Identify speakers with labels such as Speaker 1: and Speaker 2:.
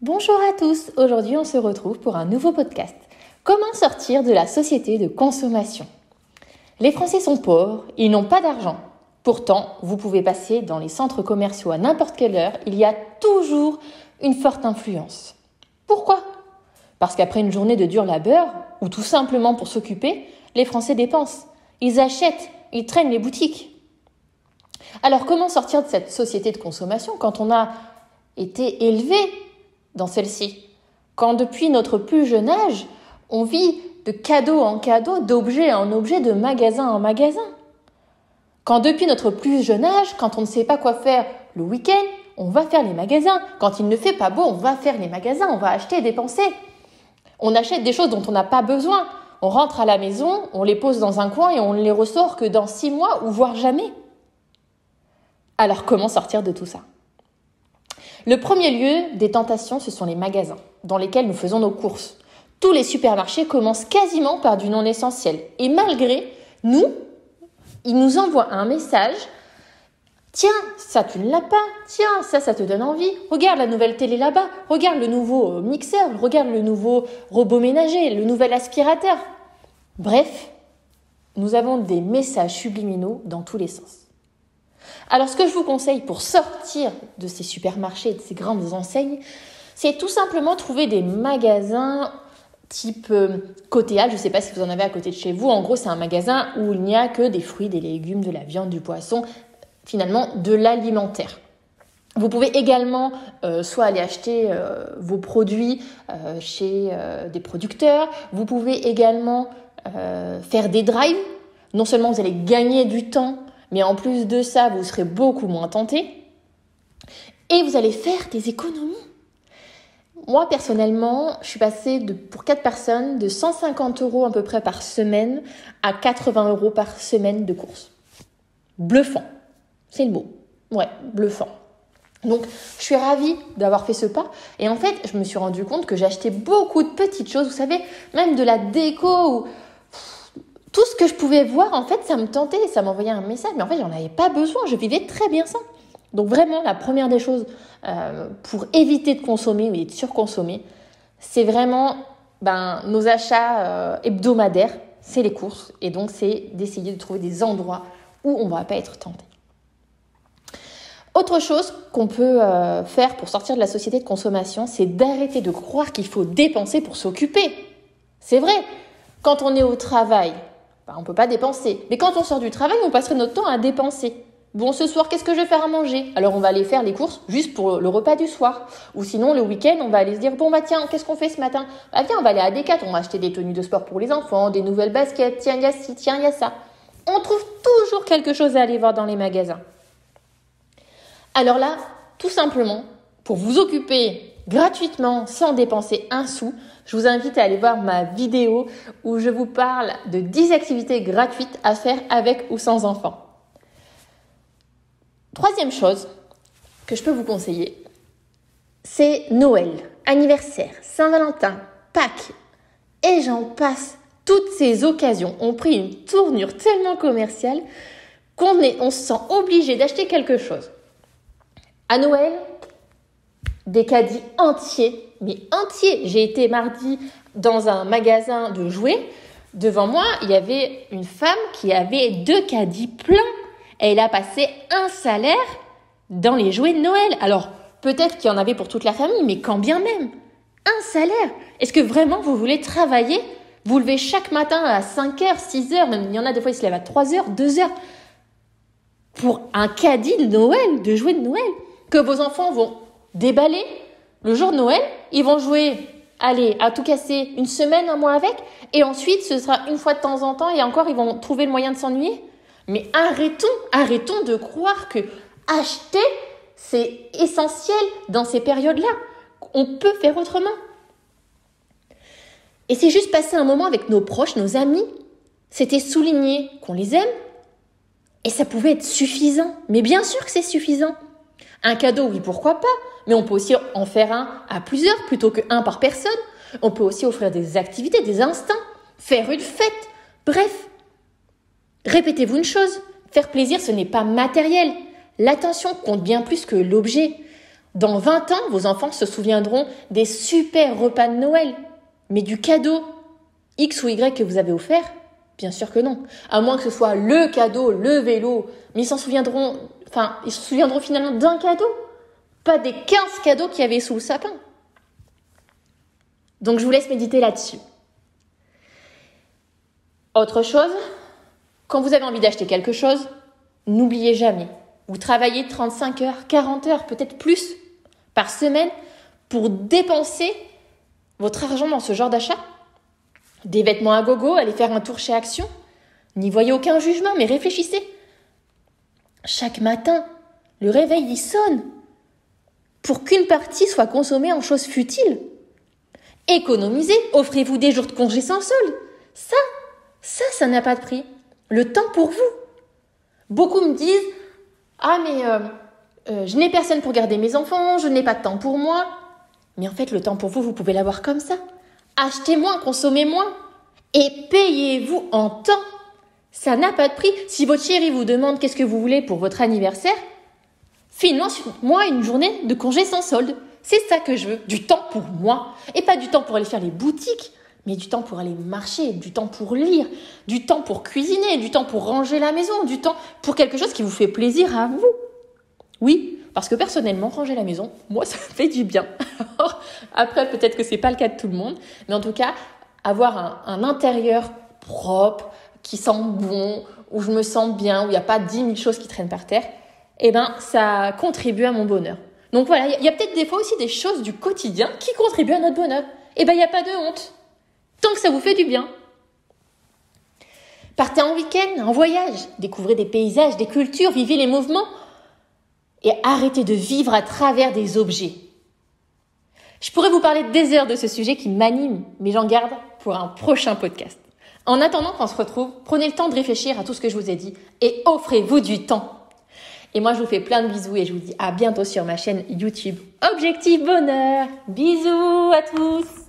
Speaker 1: Bonjour à tous, aujourd'hui on se retrouve pour un nouveau podcast. Comment sortir de la société de consommation? Les Français sont pauvres, ils n'ont pas d'argent. Pourtant, vous pouvez passer dans les centres commerciaux à n'importe quelle heure, il y a toujours une forte influence. Pourquoi? Parce qu'après une journée de dur labeur, ou tout simplement pour s'occuper, les Français dépensent. Ils achètent, ils traînent les boutiques. Alors comment sortir de cette société de consommation quand on a été élevé dans celle-ci? Quand depuis notre plus jeune âge, on vit de cadeau en cadeau, d'objet en objet, de magasin en magasin. Quand depuis notre plus jeune âge, quand on ne sait pas quoi faire le week-end, on va faire les magasins. Quand il ne fait pas beau, on va faire les magasins, on va acheter et dépenser. On achète des choses dont on n'a pas besoin. On rentre à la maison, on les pose dans un coin et on ne les ressort que dans 6 mois ou voire jamais. Alors comment sortir de tout ça? Le premier lieu des tentations, ce sont les magasins, dans lesquels nous faisons nos courses. Tous les supermarchés commencent quasiment par du non essentiel. Et malgré nous, ils nous envoient un message. Tiens, ça tu ne l'as pas. Tiens, ça te donne envie. Regarde la nouvelle télé là-bas. Regarde le nouveau mixeur. Regarde le nouveau robot ménager, le nouvel aspirateur. Bref, nous avons des messages subliminaux dans tous les sens. Alors, ce que je vous conseille pour sortir de ces supermarchés, de ces grandes enseignes, c'est tout simplement trouver des magasins type Côté Halles. Je ne sais pas si vous en avez à côté de chez vous. En gros, c'est un magasin où il n'y a que des fruits, des légumes, de la viande, du poisson, finalement de l'alimentaire. Vous pouvez également soit aller acheter vos produits chez des producteurs. Vous pouvez également faire des drives. Non seulement vous allez gagner du temps, mais en plus de ça, vous serez beaucoup moins tenté. Et vous allez faire des économies. Moi, personnellement, je suis passée pour 4 personnes de 150 € à peu près par semaine à 80 € par semaine de courses. Bluffant. C'est le mot. Ouais, bluffant. Donc, je suis ravie d'avoir fait ce pas. Et en fait, je me suis rendu compte que j'achetais beaucoup de petites choses. Vous savez, même de la déco ou tout ce que je pouvais voir, en fait, ça me tentait, ça m'envoyait un message. Mais en fait, j'en avais pas besoin, je vivais très bien sans. Donc vraiment, la première des choses pour éviter de consommer ou de surconsommer, c'est vraiment nos achats hebdomadaires, c'est les courses. Et donc, c'est d'essayer de trouver des endroits où on ne va pas être tenté. Autre chose qu'on peut faire pour sortir de la société de consommation, c'est d'arrêter de croire qu'il faut dépenser pour s'occuper. C'est vrai, quand on est au travail, on ne peut pas dépenser. Mais quand on sort du travail, on passerait notre temps à dépenser. Bon, ce soir, qu'est-ce que je vais faire à manger? Alors, on va aller faire les courses juste pour le repas du soir. Ou sinon, le week-end, on va aller se dire, tiens, qu'est-ce qu'on fait ce matin? Viens, on va aller à Decathlon, on va acheter des tenues de sport pour les enfants, des nouvelles baskets, tiens, il y a ci, tiens, il y a ça. On trouve toujours quelque chose à aller voir dans les magasins. Alors là, tout simplement, pour vous occuper gratuitement, sans dépenser un sou, je vous invite à aller voir ma vidéo où je vous parle de 10 activités gratuites à faire avec ou sans enfants. Troisième chose que je peux vous conseiller, c'est Noël, anniversaire, Saint-Valentin, Pâques et j'en passe. Toutes ces occasions ont pris une tournure tellement commerciale on se sent obligé d'acheter quelque chose. À Noël, des caddies entiers, mais entiers. J'ai été mardi dans un magasin de jouets. Devant moi, il y avait une femme qui avait 2 caddies pleins. Elle a passé un salaire dans les jouets de Noël. Alors, peut-être qu'il y en avait pour toute la famille, mais quand bien même. Un salaire. Est-ce que vraiment vous voulez travailler? Vous levez chaque matin à 5h, 6h, même il y en a des fois ils se lèvent à 3h, 2h. Pour un caddie de Noël, de jouets de Noël, que vos enfants vont déballer le jour de Noël, ils vont jouer, à tout casser, une semaine, un mois avec, et ensuite ce sera une fois de temps en temps, et encore ils vont trouver le moyen de s'ennuyer. Mais arrêtons de croire que acheter, c'est essentiel dans ces périodes-là. On peut faire autrement. Et c'est juste passer un moment avec nos proches, nos amis. C'était souligner qu'on les aime, et ça pouvait être suffisant. Mais bien sûr que c'est suffisant. Un cadeau, oui, pourquoi pas, mais on peut aussi en faire un à plusieurs plutôt qu'un par personne. On peut aussi offrir des activités, des instants, faire une fête. Bref, répétez-vous une chose, faire plaisir, ce n'est pas matériel. L'attention compte bien plus que l'objet. Dans 20 ans, vos enfants se souviendront des super repas de Noël. Mais du cadeau X ou Y que vous avez offert, bien sûr que non. À moins que ce soit le cadeau, le vélo. Mais ils se souviendront finalement d'un cadeau. Pas des 15 cadeaux qu'il y avait sous le sapin. Donc je vous laisse méditer là-dessus. Autre chose, quand vous avez envie d'acheter quelque chose, n'oubliez jamais, vous travaillez 35 heures, 40 heures, peut-être plus par semaine pour dépenser votre argent dans ce genre d'achat. Des vêtements à gogo, aller faire un tour chez Action. N'y voyez aucun jugement, mais réfléchissez. Chaque matin, le réveil y sonne pour qu'une partie soit consommée en choses futiles. Économisez, offrez-vous des jours de congé sans solde. Ça n'a pas de prix. Le temps pour vous. Beaucoup me disent « Ah mais je n'ai personne pour garder mes enfants, je n'ai pas de temps pour moi. » Mais en fait, le temps pour vous, vous pouvez l'avoir comme ça. Achetez moins, consommez moins. Et payez-vous en temps. Ça n'a pas de prix. Si votre chéri vous demande qu'est-ce que vous voulez pour votre anniversaire, finance-moi une journée de congé sans solde. C'est ça que je veux. Du temps pour moi. Et pas du temps pour aller faire les boutiques. Mais du temps pour aller marcher, du temps pour lire, du temps pour cuisiner, du temps pour ranger la maison, du temps pour quelque chose qui vous fait plaisir à vous. Oui, parce que personnellement, ranger la maison, moi, ça me fait du bien. Après, peut-être que c'est pas le cas de tout le monde, mais en tout cas, avoir un intérieur propre, qui sent bon, où je me sens bien, où il n'y a pas 10 000 choses qui traînent par terre, ça contribue à mon bonheur. Donc voilà, il y a peut-être des fois aussi des choses du quotidien qui contribuent à notre bonheur. Il n'y a pas de honte. Tant que ça vous fait du bien. Partez en week-end, en voyage, découvrez des paysages, des cultures, vivez les mouvements et arrêtez de vivre à travers des objets. Je pourrais vous parler des heures de ce sujet qui m'anime, mais j'en garde pour un prochain podcast. En attendant qu'on se retrouve, prenez le temps de réfléchir à tout ce que je vous ai dit et offrez-vous du temps. Et moi, je vous fais plein de bisous et je vous dis à bientôt sur ma chaîne YouTube Objectif Bonheur. Bisous à tous!